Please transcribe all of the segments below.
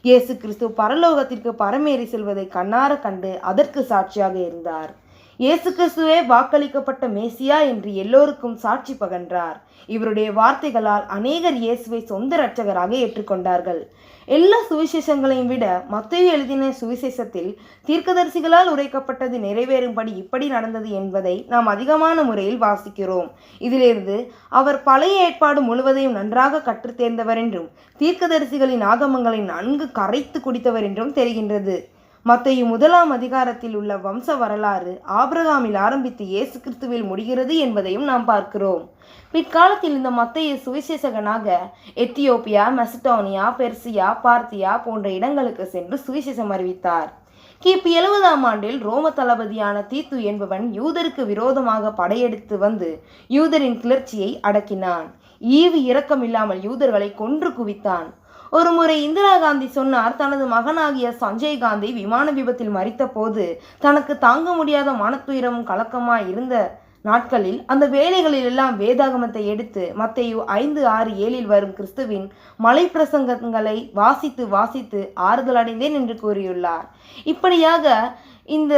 இயேசு கிறிஸ்து பரலோகத்திற்கு பரமேறி செல்வதை கண்ணார கண்டு அதற்கு சாட்சியாக இருந்தார். இயேசு கிறிஸ்துவே வாக்களிக்கப்பட்ட மேசியா என்று எல்லோருக்கும் சாட்சி பகன்றார். இவருடைய வார்த்தைகளால் அநேகர் இயேசுவை சொந்த இரட்சகராக ஏற்றுக்கொண்டார்கள். எல்லா சுவிசேஷங்களையும் விட மத்தேயு எழுதின சுவிசேஷத்தில் தீர்க்கதரிசிகளால் உரைக்கப்பட்டது நிறைவேறும்படி இப்படி நடந்தது என்பதை நாம் அதிகமான முறையில் வாசிக்கிறோம். இதிலிருந்து அவர் பழைய ஏற்பாடு முழுவதையும் நன்றாக கற்றுத் தேர்ந்தவர் என்றும் தீர்க்கதரிசிகளின் ஆகமங்களை நன்கு கரைத்து குடித்தவர் என்றும் தெரிகின்றது. மத்தேயு 1ஆம் அதிகாரத்தில் உள்ள வம்ச வரலாறு ஆபிரகாமில் ஆரம்பித்து இயேசு கிறிஸ்துவில் முடிகிறது என்பதையும் நாம் பார்க்கிறோம். பிற்காலத்தில் இந்த மத்தேயு சுவிசேஷகனாக எத்தியோப்பியா, மெசடோனியா, பெர்சியா, பார்த்தியா போன்ற இடங்களுக்கு சென்று சுவிசேஷம் அறிவித்தார். கிபி 70ஆம் ஆண்டில் ரோம தளபதியான தீத்து என்பவன் யூதருக்கு விரோதமாக படையெடுத்து வந்து யூதரின் கிளர்ச்சியை அடக்கினான். ஈவு இரக்கமில்லாமல் யூதர்களை கொன்று குவித்தான். ஒருமுறை இந்திரா காந்தி சொன்னார், தனது மகனாகிய சஞ்சய் காந்தி விமான விபத்தில் மரித்த போது தனக்கு தாங்க முடியாத மனத்துயரமும் கலக்கமாய் இருந்த நாட்களில் அந்த வேலைகளில் எல்லாம் வேதாகமத்தை எடுத்து மத்தேயு 5:6-7 வரும் கிறிஸ்துவின் மலை பிரசங்கங்களை வாசித்து வாசித்து ஆறுதல் அடைந்தேன் என்று கூறியுள்ளார். இப்படியாக இந்த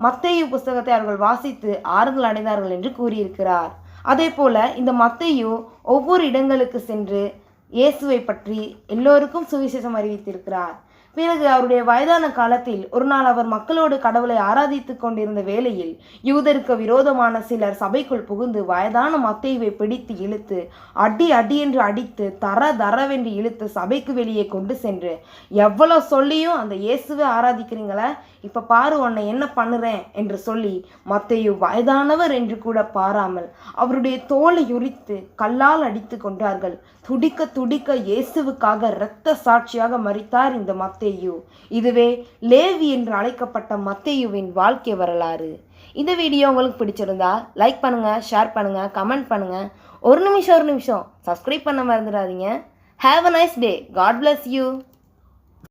மத்தேயு புஸ்தகத்தை அவர்கள் வாசித்து ஆறுதல் அடைந்தார்கள் என்று கூறியிருக்கிறார். அதே போல இந்த மத்தேயு ஒவ்வொரு இடங்களுக்கு சென்று இயேசுவை பற்றி எல்லோருக்கும் சுவிசேஷம் அறிவித்திருக்கிறார். பிறகு அவருடைய வயதான காலத்தில் ஒரு நாள் அவர் மக்களோடு கடவுளை ஆராதித்து கொண்டிருந்த வேளையில் யூதருக்கு விரோதமான சிலர் சபைக்குள் புகுந்து வயதான மத்தேயுவை பிடித்து இழுத்து அடி அடி என்று அடித்து தரவென்று இழுத்து சபைக்கு வெளியே கொண்டு சென்று, எவ்வளோ சொல்லியும் அந்த இயேசுவை ஆராதிக்கிறீங்களா, இப்போ பாரு உன்னை என்ன பண்ணுறேன் என்று சொல்லி மத்தேயு வயதானவர் என்று கூட பாராமல் அவருடைய தோலை உரித்து கல்லால் அடித்து கொண்டார்கள். துடிக்க துடிக்க இயேசுவுக்காக இரத்த சாட்சியாக மரித்தார் இந்த மத்தேயு. இதுவே லேவி என்று அழைக்கப்பட்ட மத்தேயுவின் வாழ்க்கை வரலாறு. இந்த வீடியோ உங்களுக்கு பிடிச்சிருந்தா லைக் பண்ணுங்க, ஷேர் பண்ணுங்க, கமெண்ட் பண்ணுங்க. ஒரு நிமிஷம் சப்ஸ்கிரைப் பண்ண மறந்துடாதீங்க. Have a nice day. God bless you.